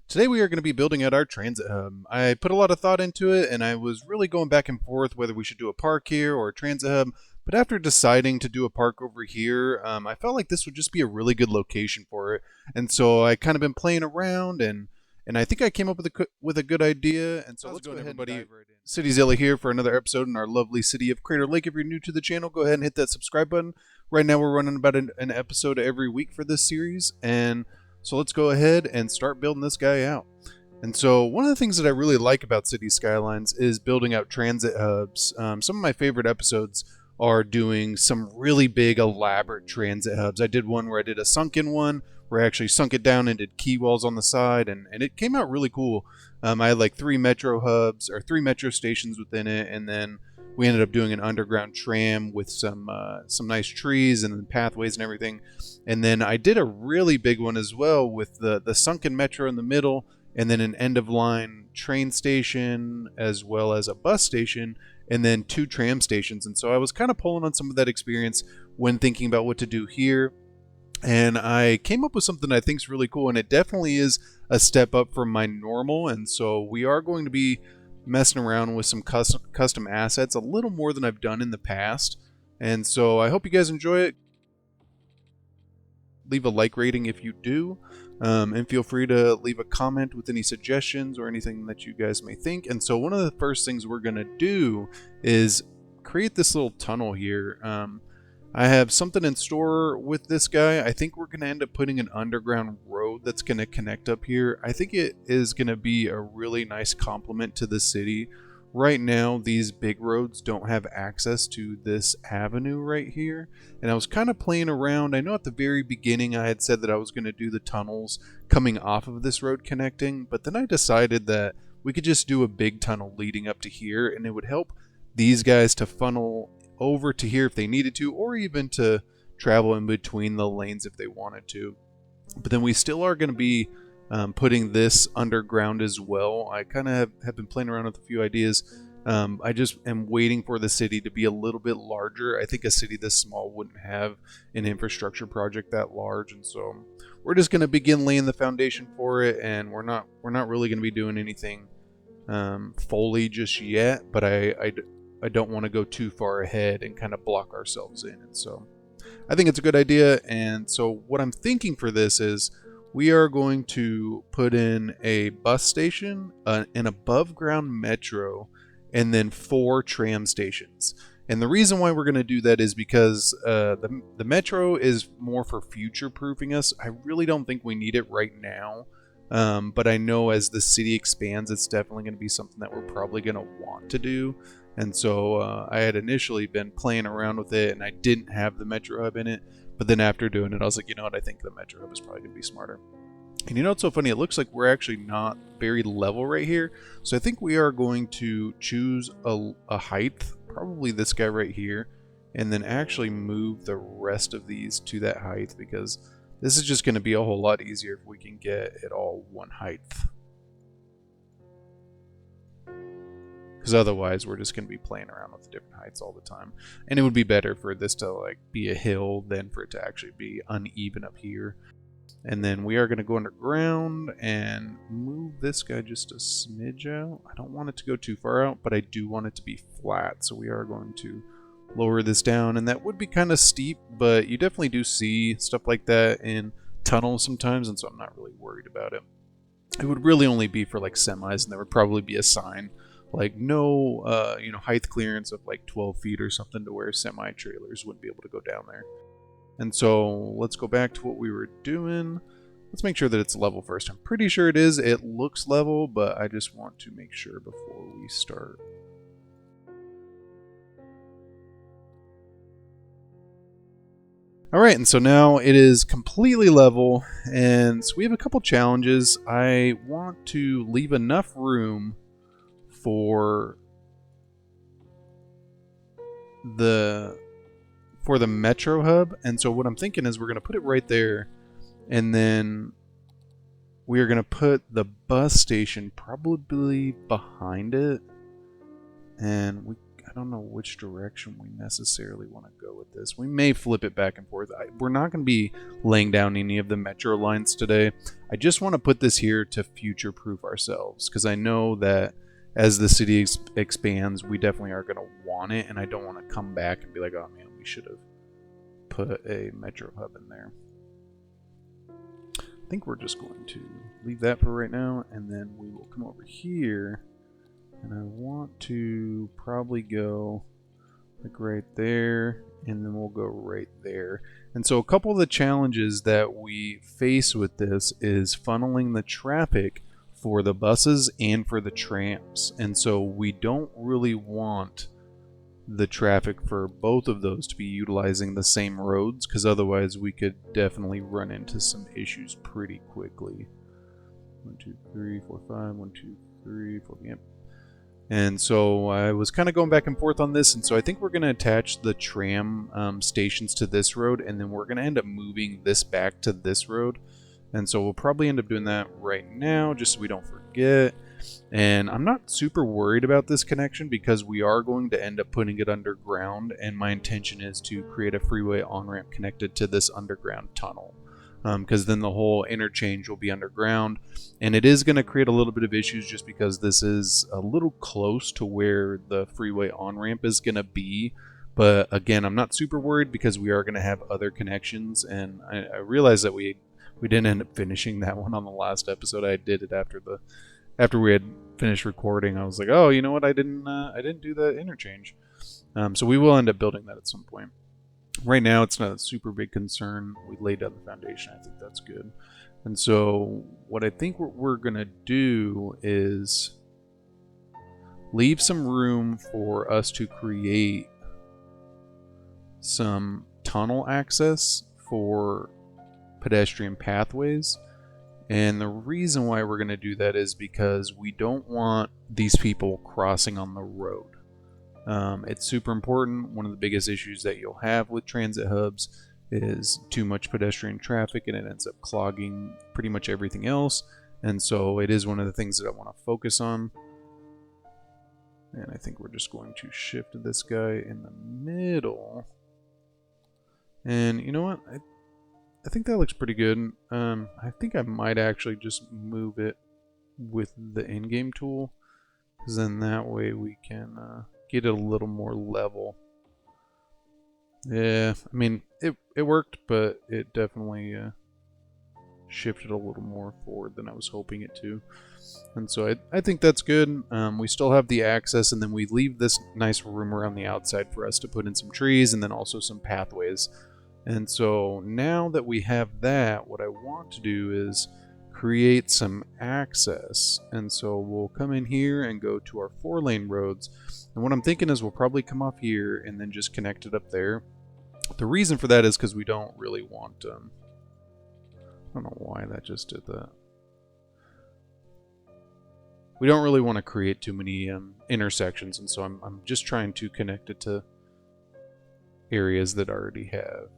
Today we are going to be building out our transit hub. I put a lot of thought into it and I was really going back and forth whether we should do a park here or a transit hub. But after deciding to do a park over here, I felt like this would just be a really good location for it. And so I kind of been playing around and I think I came up with a good idea. And so let's go ahead, everybody. CityZilla here for another episode in our lovely city of Crater Lake. If you're new to the channel, go ahead and hit that subscribe button. Right now we're running about an episode every week for this series, and so let's go ahead and start building this guy out. And so one of the things that I really like about City Skylines is building out transit hubs. Some of my favorite episodes are doing some really big elaborate transit hubs. I did one where I did a sunken one where I actually sunk it down and did key walls on the side, and it came out really cool. I had like three metro hubs or three metro stations within it, and then we ended up doing an underground tram with some nice trees and then pathways and everything. And then I did a really big one as well with the sunken metro in the middle, and then an end of line train station as well as a bus station, and then two tram stations. And so I was kind of pulling on some of that experience when thinking about what to do here. And I came up with something I think is really cool, and it definitely is a step up from my normal. And so we are going to be messing around with some custom assets a little more than I've done in the past. And so I hope you guys enjoy it. Leave a like rating if you do, and feel free to leave a comment with any suggestions or anything that you guys may think. And so one of the first things we're going to do is create this little tunnel here. I have something in store with this guy. I think we're going to end up putting an underground road that's going to connect up here. I think it is going to be a really nice complement to the city. Right now, these big roads don't have access to this avenue right here. And I was kind of playing around. I know at the very beginning I had said that I was going to do the tunnels coming off of this road connecting, but then I decided that we could just do a big tunnel leading up to here, and it would help these guys to funnel over to here if they needed to, or even to travel in between the lanes if they wanted to. But then we still are going to be putting this underground as well. I kind of have been playing around with a few ideas. I just am waiting for the city to be a little bit larger. I think a city this small wouldn't have an infrastructure project that large, and so we're just going to begin laying the foundation for it. And we're not really going to be doing anything fully just yet, but I don't want to go too far ahead and kind of block ourselves in. And so I think it's a good idea. And so what I'm thinking for this is we are going to put in a bus station, an above ground metro, and then 4 tram stations. And the reason why we're going to do that is because the metro is more for future proofing us. I really don't think we need it right now. But I know as the city expands, it's definitely going to be something that we're probably going to want to do. And so I had initially been playing around with it, and I didn't have the Metro Hub in it. But then after doing it, I was like, you know what? I think the Metro Hub is probably going to be smarter. And you know what's so funny? It looks like we're actually not very level right here. So I think we are going to choose a height, probably this guy right here, and then actually move the rest of these to that height, because this is just going to be a whole lot easier if we can get it all one height. Because otherwise we're just going to be playing around with the different heights all the time. And it would be better for this to like be a hill than for it to actually be uneven up here. And then we are going to go underground and move this guy just a smidge out. I don't want it to go too far out, but I do want it to be flat. So we are going to lower this down, and that would be kind of steep, but you definitely do see stuff like that in tunnels sometimes, and so I'm not really worried about it. It would really only be for like semis, and there would probably be a sign like no height clearance of like 12 feet or something, to where semi trailers wouldn't be able to go down there. And so let's go back to what we were doing. Let's make sure that it's level first. I'm pretty sure it is. It looks level, but I just want to make sure before we start. Alright, and so now it is completely level, and so we have a couple challenges. I want to leave enough room for the metro hub, and so what I'm thinking is we're going to put it right there, and then we are going to put the bus station probably behind it, and I don't know which direction we necessarily want to go with this. We may flip it back and forth. We're not going to be laying down any of the metro lines today. I just want to put this here to future-proof ourselves, because I know that as the city expands, we definitely are going to want it, and I don't want to come back and be like, oh man, we should have put a metro hub in there. I think we're just going to leave that for right now, and then we will come over here, and I want to probably go like right there, and then we'll go right there. And so a couple of the challenges that we face with this is funneling the traffic for the buses and for the trams. And so we don't really want the traffic for both of those to be utilizing the same roads, because otherwise we could definitely run into some issues pretty quickly. 1 2 3 4 5 1 2 3 4. Yep. And so I was kind of going back and forth on this, and so I think we're going to attach the tram stations to this road, and then we're going to end up moving this back to this road. And so we'll probably end up doing that right now, just so we don't forget. And I'm not super worried about this connection because we are going to end up putting it underground, and my intention is to create a freeway on-ramp connected to this underground tunnel, because then the whole interchange will be underground, and it is going to create a little bit of issues just because this is a little close to where the freeway on-ramp is going to be. But again, I'm not super worried because we are going to have other connections, and I realize that we didn't end up finishing that one on the last episode. I did it after we had finished recording. I was like, oh, you know what? I didn't do that interchange. So we will end up building that at some point. Right now, it's not a super big concern. We laid down the foundation. I think that's good. And so what I think we're going to do is leave some room for us to create some tunnel access for pedestrian pathways. And the reason why we're going to do that is because we don't want these people crossing on the road. It's super important. One of the biggest issues that you'll have with transit hubs is too much pedestrian traffic, and it ends up clogging pretty much everything else. And so it is one of the things that I want to focus on. And I think we're just going to shift this guy in the middle. And you know what? I think that looks pretty good. I think I might actually just move it with the in-game tool, because then that way we can get it a little more level. Yeah, I mean, it worked, but it definitely shifted a little more forward than I was hoping it to. And so I think that's good. We still have the access, and then we leave this nice room around the outside for us to put in some trees and then also some pathways. And so now that we have that, what I want to do is create some access. And so we'll come in here and go to our 4-lane roads. And what I'm thinking is we'll probably come off here and then just connect it up there. The reason for that is because we don't really want, I don't know why that just did that. We don't really want to create too many intersections, and so I'm just trying to connect it to areas that already have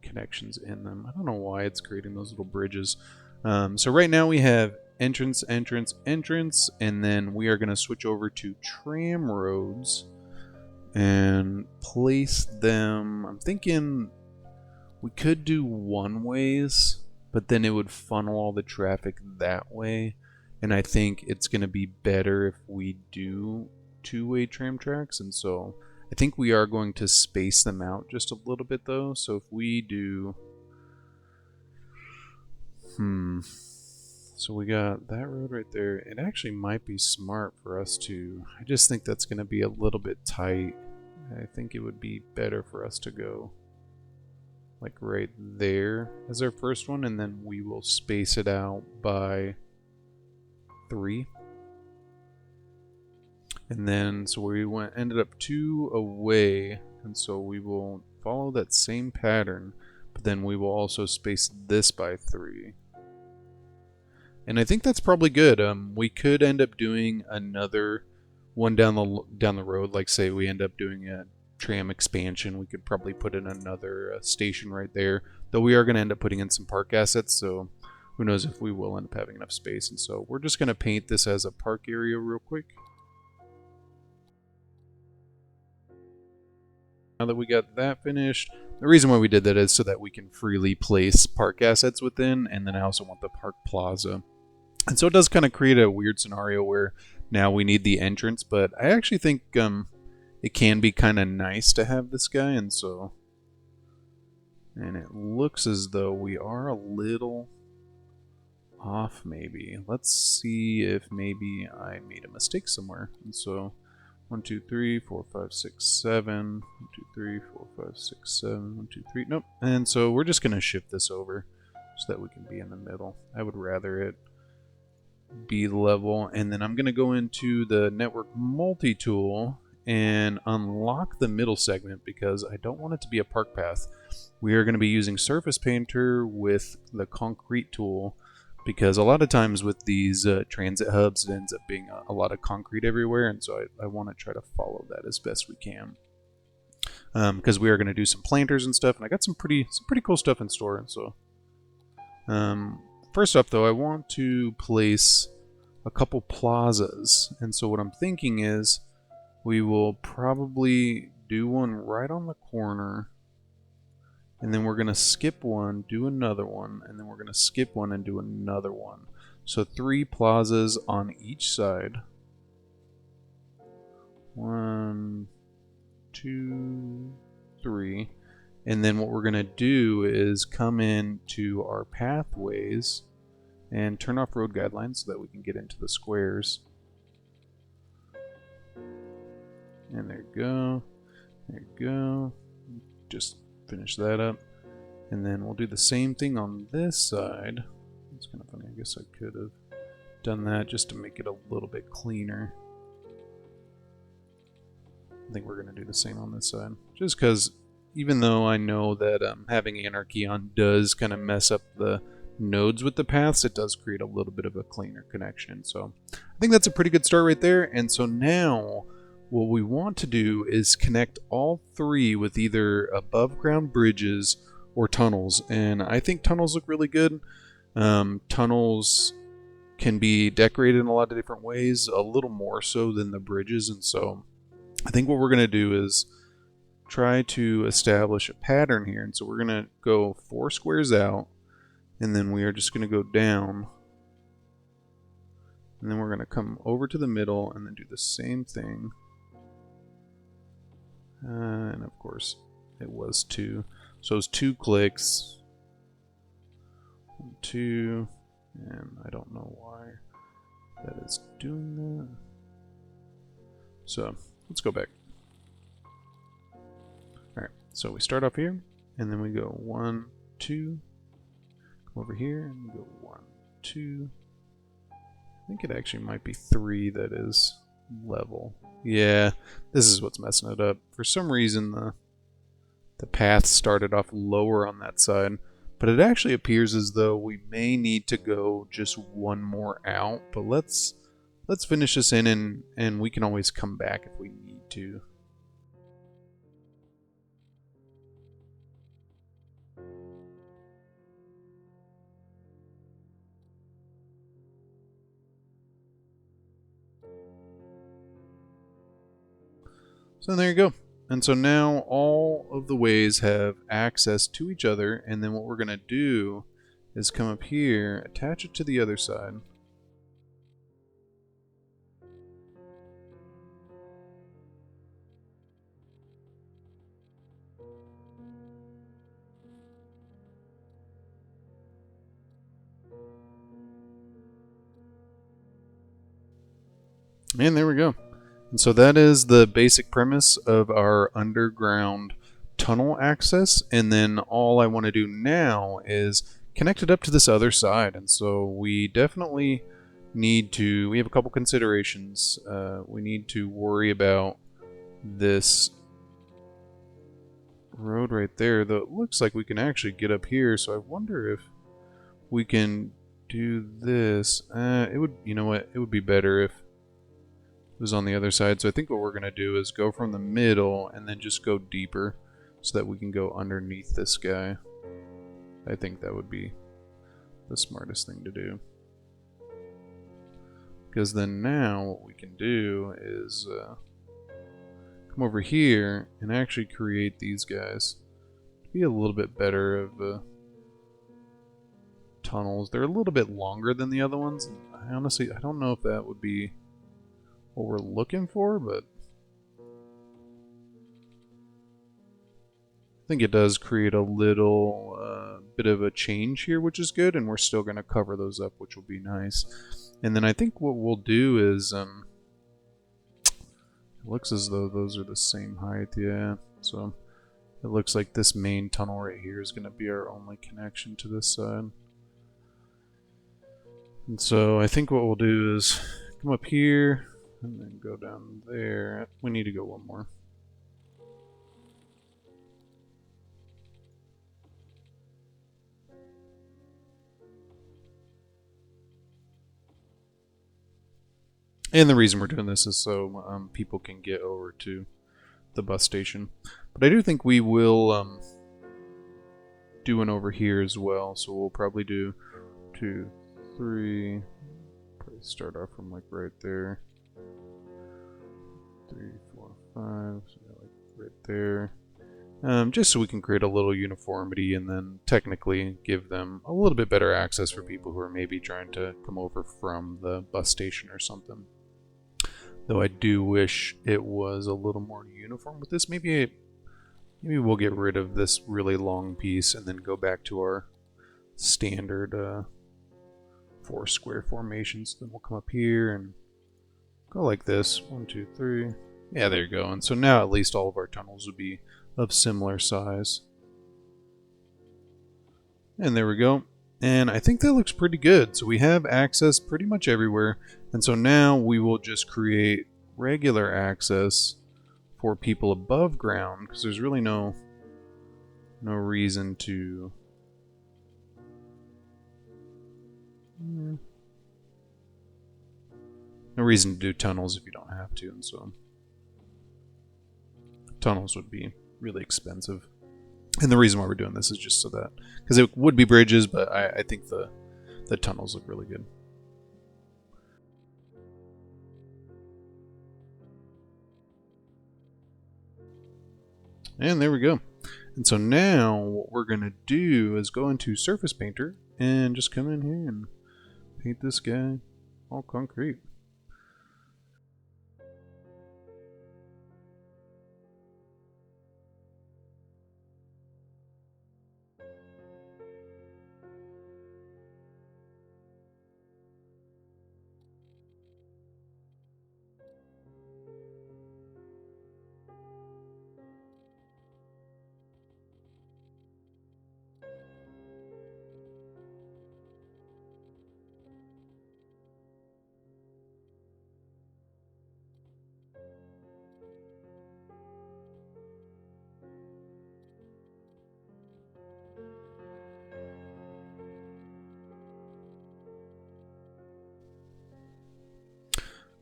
connections in them. I don't know why it's creating those little bridges. So right now we have entrance, entrance, entrance, and then we are going to switch over to tram roads and place them. I'm thinking we could do one-ways, but then it would funnel all the traffic that way. And I think it's going to be better if we do two-way tram tracks. And so I think we are going to space them out just a little bit, though. So if we do... So we got that road right there. It actually might be smart for us to... I just think that's going to be a little bit tight. I think it would be better for us to go like right there as our first one, and then we will space it out by 3. And then, so we ended up 2 away, and so we will follow that same pattern, but then we will also space this by 3. And I think that's probably good. We could end up doing another one down the road, like say we end up doing a tram expansion. We could probably put in another station right there, though we are going to end up putting in some park assets, so who knows if we will end up having enough space. And so we're just going to paint this as a park area real quick. Now that we got that finished, the reason why we did that is so that we can freely place park assets within, and then I also want the park plaza. And so it does kind of create a weird scenario where now we need the entrance, but I actually think it can be kind of nice to have this guy, and so... And it looks as though we are a little off, maybe. Let's see if maybe I made a mistake somewhere. And so 1, 2, 3, 4, 5, 6, 7. 1, 2, 3, 4, 5, 6, 7. 1, 2, 3. Nope. And so we're just going to shift this over so that we can be in the middle. I would rather it be level. And then I'm going to go into the network multi-tool and unlock the middle segment because I don't want it to be a park path. We are going to be using Surface Painter with the concrete tool because a lot of times with these transit hubs it ends up being a lot of concrete everywhere, and so I want to try to follow that as best we can. Because we are going to do some planters and stuff, and I got some pretty cool stuff in store. And so first off though, I want to place a couple plazas, and so what I'm thinking is we will probably do one right on the corner, and then we're going to skip one, do another one, and then we're going to skip one and do another one. So 3 plazas on each side. 1, 2, 3. And then what we're going to do is come into our pathways and turn off road guidelines so that we can get into the squares. And there you go. There you go. Just finish that up. And then we'll do the same thing on this side. It's kind of funny. I guess I could have done that just to make it a little bit cleaner. I think we're going to do the same on this side. Just because even though I know that having anarchy on does kind of mess up the nodes with the paths, it does create a little bit of a cleaner connection. So I think that's a pretty good start right there. And so now what we want to do is connect all 3 with either above ground bridges or tunnels. And I think tunnels look really good. Tunnels can be decorated in a lot of different ways, a little more so than the bridges. And so I think what we're going to do is try to establish a pattern here. And so we're going to go 4 squares out, and then we are just going to go down. And then we're going to come over to the middle and then do the same thing. And of course, it was 2. So it was 2 clicks. 1, 2. And I don't know why that is doing that. So let's go back. Alright, so we start off here, and then we go 1, 2. Come over here, and we go 1, 2. I think it actually might be 3 that is level. Yeah, this is what's messing it up. For some reason, the path started off lower on that side, but it actually appears as though we may need to go just 1 more out. But let's finish this in, and we can always come back if we need to. So there you go. And so now all of the ways have access to each other, and then what we're going to do is come up here, attach it to the other side. And there we go. And so that is the basic premise of our underground tunnel access. And then all I want to do now is connect it up to this other side. And so we definitely need to, we have a couple considerations. We need to worry about this road right there, though it looks like we can actually get up here. So I wonder if we can do this. It would, you know what, it would be better if it was on the other side. So I think what we're going to do is go from the middle and then just go deeper so that we can go underneath this guy. I think that would be the smartest thing to do. Because then now what we can do is come come over here and actually create these guys. Be a little bit better of tunnels. They're a little bit longer than the other ones. And honestly, I don't know if that would be what we're looking for, but I think it does create a little bit of a change here, which is good, and we're still going to cover those up, which will be nice. And then I think what we'll do is, it looks as though those are the same height, yeah. So it looks like this main tunnel right here is going to be our only connection to this side. And so I think what we'll do is come up here and then go down there. We need to go one more. And the reason we're doing this is so people can get over to the bus station. But I do think we will do one over here as well. So we'll probably do 2, 3. Probably start off from like right there. 3, 4, 5. So like right there. Just so we can create a little uniformity and then technically give them a little bit better access for people who are maybe trying to come over from the bus station or something. Though I do wish it was a little more uniform with this. Maybe we'll get rid of this really long piece and then go back to our standard 4 square formations. Then we'll come up here and go like this. 1, 2, 3. Yeah, there you go. And so now at least all of our tunnels would be of similar size. And there we go. And I think that looks pretty good. So we have access pretty much everywhere. And so now we will just create regular access for people above ground, because there's really no reason to... No reason to do tunnels if you don't have to, and so tunnels would be really expensive. And the reason why we're doing this is just so that, because it would be bridges, but I think the tunnels look really good. And there we go. And so now what we're going to do is go into Surface Painter and just come in here and paint this guy all concrete.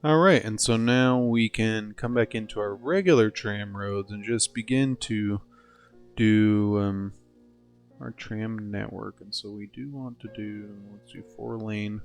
Alright, and so now we can come back into our regular tram roads and just begin to do our tram network. And so we do want to do, let's do 4-lane.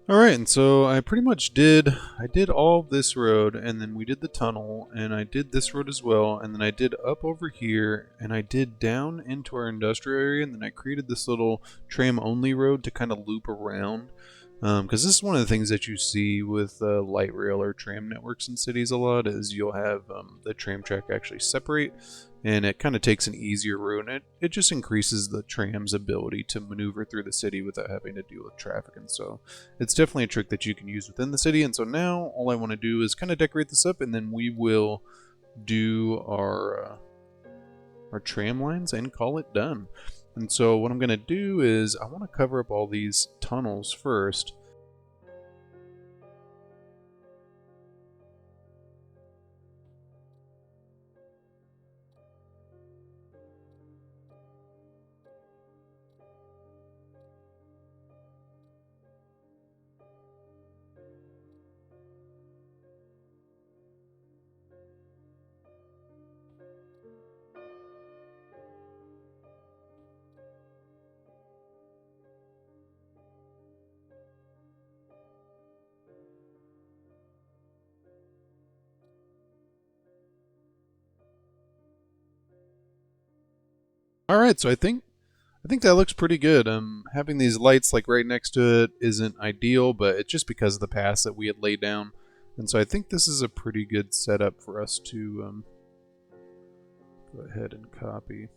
All right, and so I pretty much I did all of this road, and then we did the tunnel, and I did this road as well, and then I did up over here, and I did down into our industrial area, and then I created this little tram only road to kind of loop around. Because this is one of the things that you see with light rail or tram networks in cities a lot is you'll have the tram track actually separate, and it kind of takes an easier route, and it just increases the tram's ability to maneuver through the city without having to deal with traffic. And so it's definitely a trick that you can use within the city. And so now all I want to do is kind of decorate this up, and then we will do our tram lines and call it done. And so what I'm going to do is I want to cover up all these tunnels first. All right, so I think that looks pretty good. Having these lights like right next to it isn't ideal, but it's just because of the paths that we had laid down. And so I think this is a pretty good setup for us to go ahead and copy.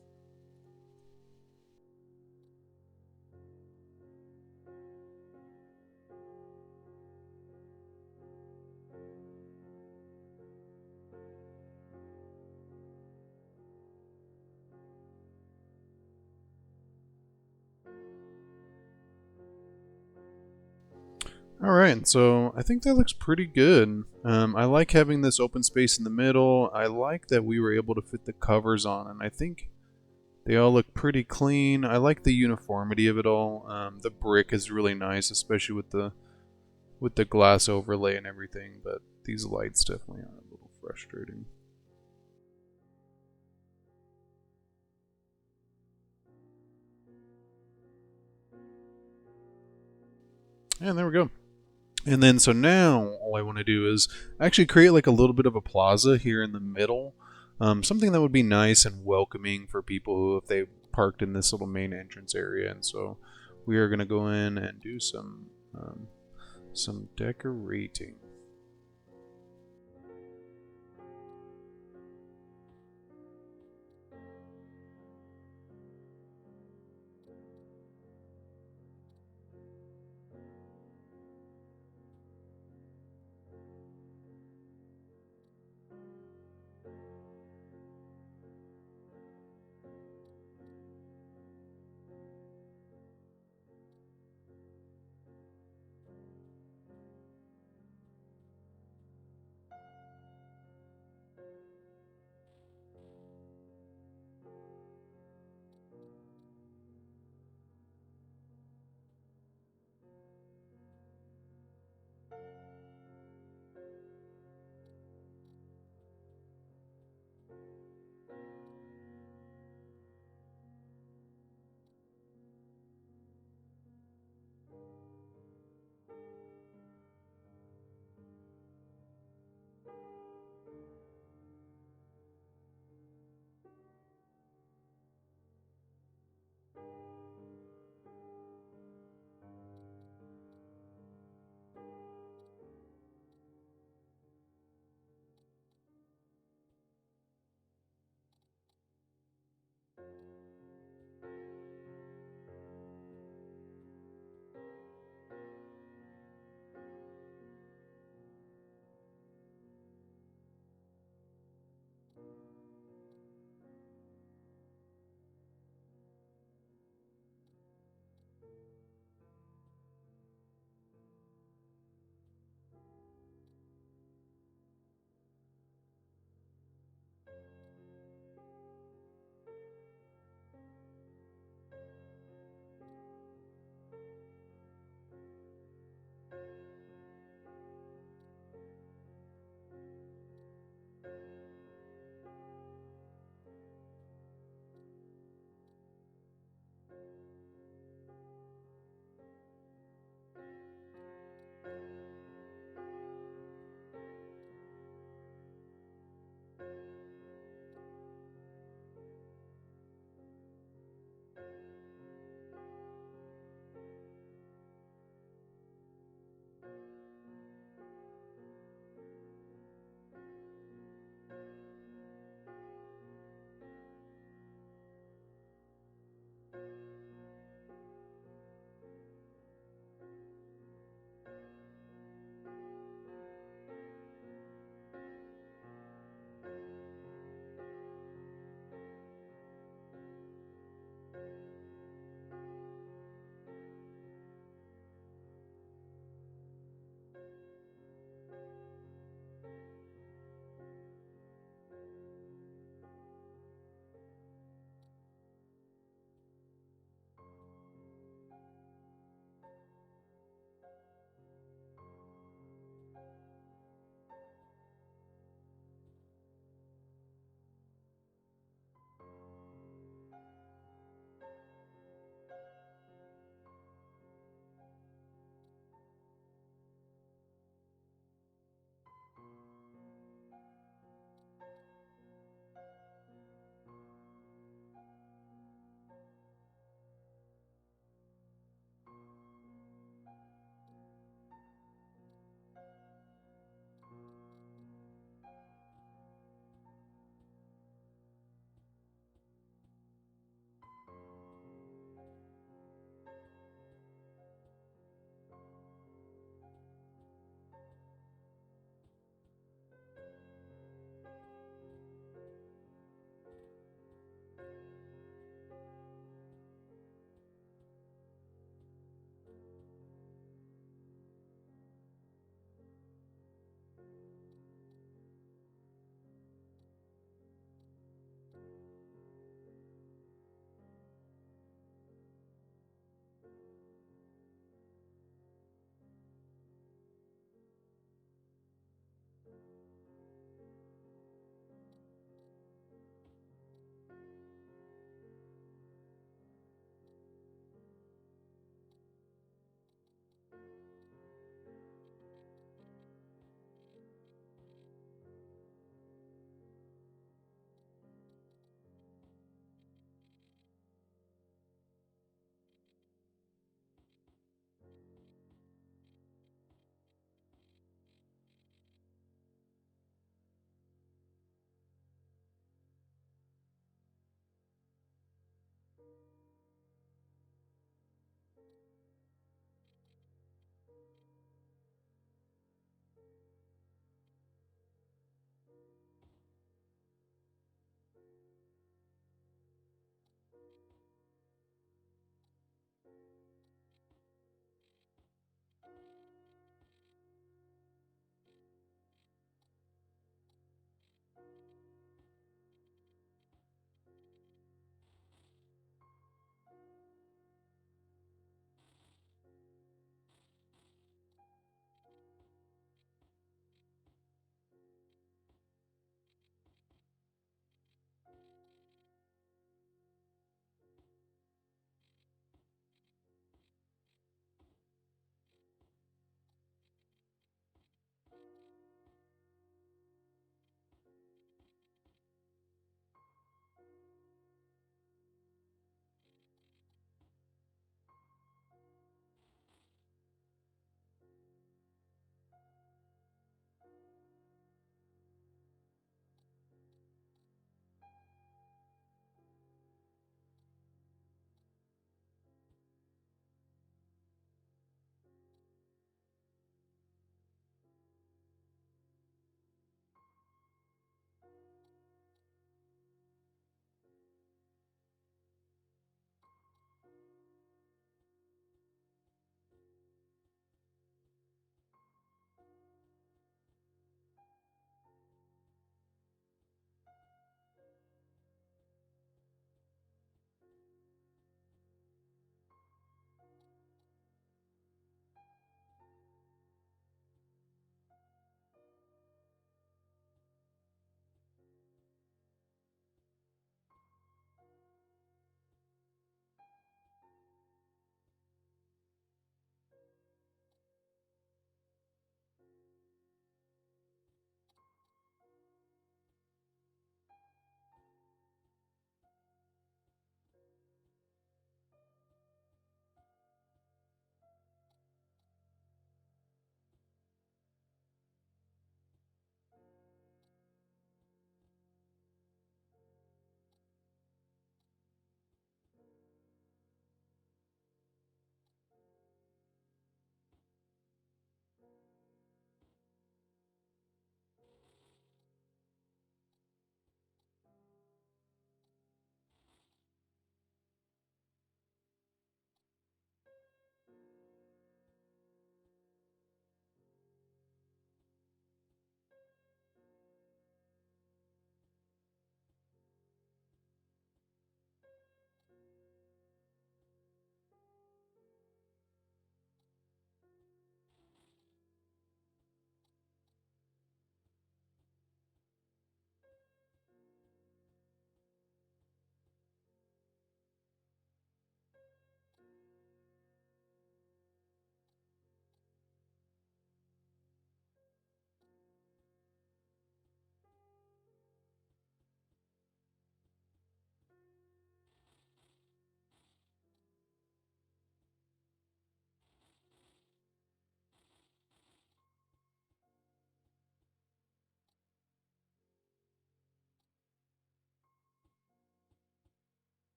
Alright, so I think that looks pretty good. I like having this open space in the middle. I like that we were able to fit the covers on, and I think they all look pretty clean. I like the uniformity of it all. The brick is really nice, especially with the glass overlay and everything, but these lights definitely are a little frustrating. And there we go. And then so now all I want to do is actually create like a little bit of a plaza here in the middle. Something that would be nice and welcoming for people who, if they parked in this little main entrance area. And so we are going to go in and do some decorating.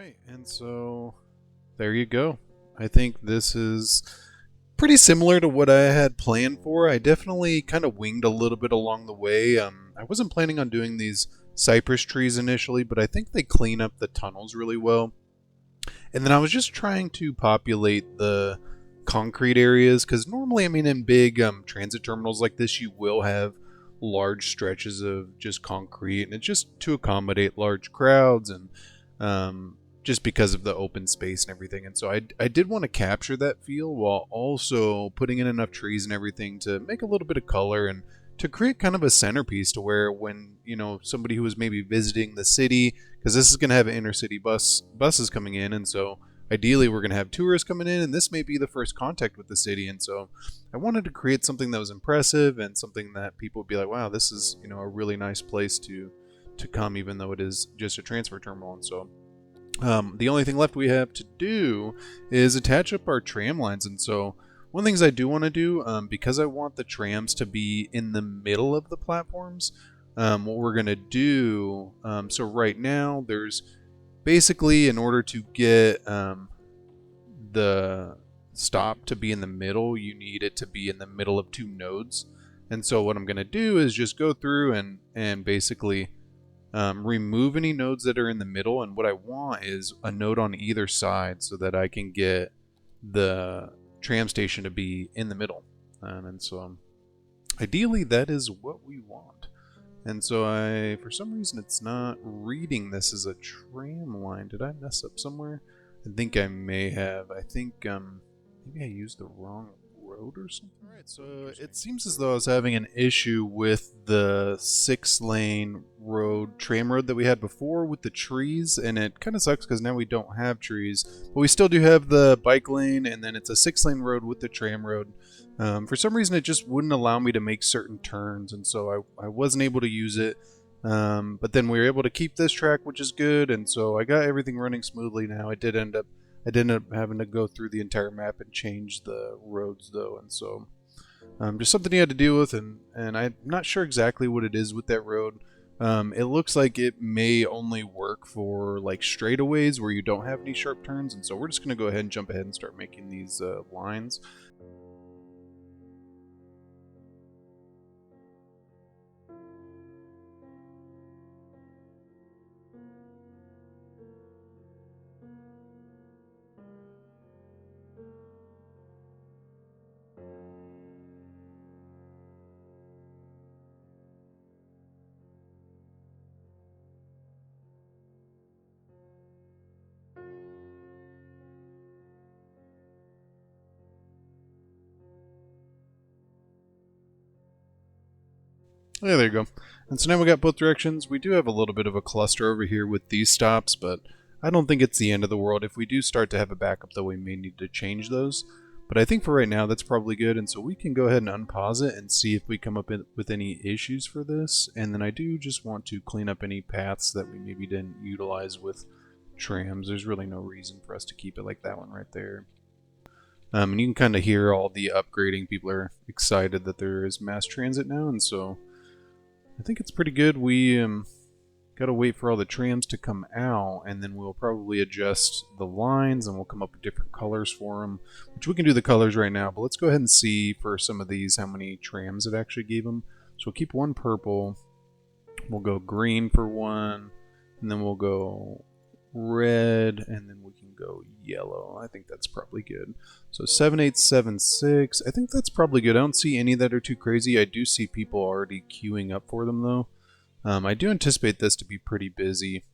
Alright, and so there you go. I think this is pretty similar to what I had planned for. I definitely kind of winged a little bit along the way. I wasn't planning on doing these cypress trees initially, but I think they clean up the tunnels really well. And then I was just trying to populate the concrete areas because normally, I mean, in big transit terminals like this, you will have large stretches of just concrete, and it's just to accommodate large crowds and just because of the open space and everything. And so I did want to capture that feel while also putting in enough trees and everything to make a little bit of color and to create kind of a centerpiece to where when, you know, somebody who was maybe visiting the city, because this is going to have inner city buses coming in, and so ideally we're going to have tourists coming in, and this may be the first contact with the city. And so I wanted to create something that was impressive and something that people would be like, wow, this is, you know, a really nice place to come, even though it is just a transfer terminal. And so the only thing left we have to do is attach up our tram lines. And so one of the things I do want to do, because I want the trams to be in the middle of the platforms, what we're going to do, so right now there's basically, in order to get the stop to be in the middle, you need it to be in the middle of two nodes. And so what I'm going to do is just go through and basically remove any nodes that are in the middle. And what I want is a node on either side so that I can get the tram station to be in the middle. And so ideally that is what we want. And so for some reason it's not reading this as a tram line. Did I mess up somewhere? I think I may have. I think maybe I used the wrong road or something. Alright, so it seems as though I was having an issue with the 6-lane road, tram road that we had before with the trees, and it kind of sucks because now we don't have trees, but we still do have the bike lane, and then it's a 6-lane road with the tram road. For some reason it just wouldn't allow me to make certain turns, and so I wasn't able to use it. But then we were able to keep this track, which is good, and so I got everything running smoothly now. I did end up having to go through the entire map and change the roads though, and so just something you had to deal with, and I'm not sure exactly what it is with that road. It looks like it may only work for like straightaways where you don't have any sharp turns, and so we're just going to go ahead and jump ahead and start making these lines. Yeah, there you go. And so now we got both directions. We do have a little bit of a cluster over here with these stops, but I don't think it's the end of the world. If we do start to have a backup, though, we may need to change those. But I think for right now, that's probably good. And so we can go ahead and unpause it and see if we come up with any issues for this. And then I do just want to clean up any paths that we maybe didn't utilize with trams. There's really no reason for us to keep it like that one right there. And you can kind of hear all the upgrading. People are excited that there is mass transit now, and so I think it's pretty good. We got to wait for all the trams to come out, and then we'll probably adjust the lines, and we'll come up with different colors for them, which we can do the colors right now. But let's go ahead and see for some of these how many trams it actually gave them. So we'll keep one purple. We'll go green for one, and then we'll go red, and then we can go yellow. I think that's probably good. So 7876, I think that's probably good. I don't see any that are too crazy. I do see people already queuing up for them though. I do anticipate this to be pretty busy.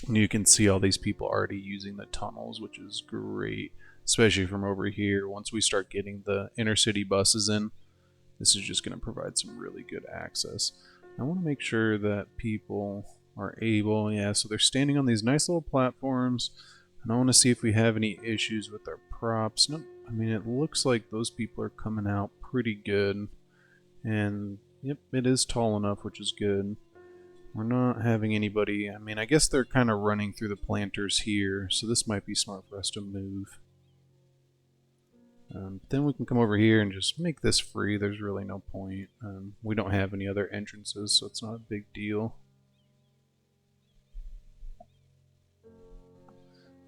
And you can see all these people already using the tunnels, which is great, especially from over here. Once we start getting the inner city buses in, this is just going to provide some really good access. I want to make sure that people are able, yeah, so they're standing on these nice little platforms, and I want to see if we have any issues with our props. Nope. I mean, it looks like those people are coming out pretty good, and yep, it is tall enough, which is good. We're not having anybody, I mean, I guess they're kind of running through the planters here, so this might be smart for us to move. Then we can come over here and just make this free. There's really no point. We don't have any other entrances, so it's not a big deal.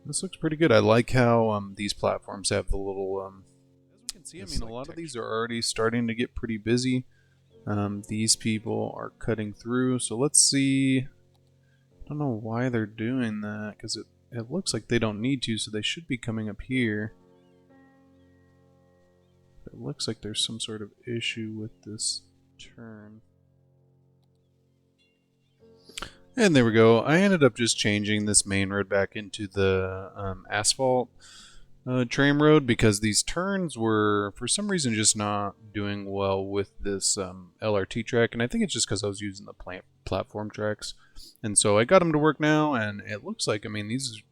This looks pretty good. I like how these platforms have the little, as we can see, I mean, a lot of these are already starting to get pretty busy. These people are cutting through, so let's see. I don't know why they're doing that, because it looks like they don't need to, so they should be coming up here. It looks like there's some sort of issue with this turn. And there we go. I ended up just changing this main road back into the asphalt tram road because these turns were, for some reason, just not doing well with this LRT track. And I think it's just because I was using the platform tracks. And so I got them to work now, and it looks like, I mean, this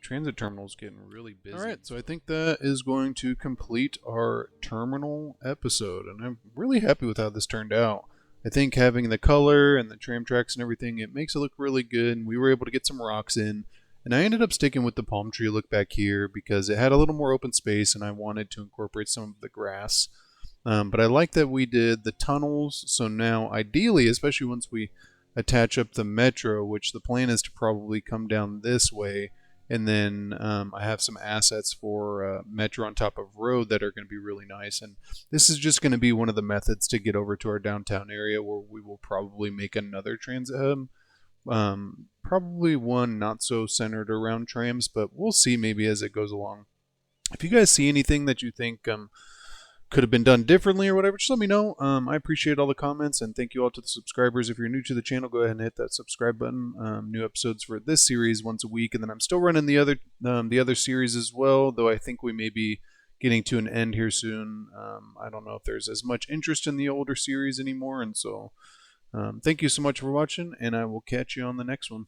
transit terminal is getting really busy. All right, so I think that is going to complete our terminal episode, and I'm really happy with how this turned out. I think having the color and the tram tracks and everything, it makes it look really good, and we were able to get some rocks in. And I ended up sticking with the palm tree look back here because it had a little more open space, and I wanted to incorporate some of the grass. But I like that we did the tunnels, so now ideally, especially once we attach up the metro, which the plan is to probably come down this way, and then I have some assets for metro on top of road that are going to be really nice. And this is just going to be one of the methods to get over to our downtown area, where we will probably make another transit hub. Probably one not so centered around trams, but we'll see maybe as it goes along. If you guys see anything that you think could have been done differently or whatever, just let me know. I appreciate all the comments, and thank you all to the subscribers. If you're new to the channel, go ahead and hit that subscribe button. New episodes for this series once a week, and then I'm still running the other series as well, though I think we may be getting to an end here soon. I don't know if there's as much interest in the older series anymore, and so thank you so much for watching, and I will catch you on the next one.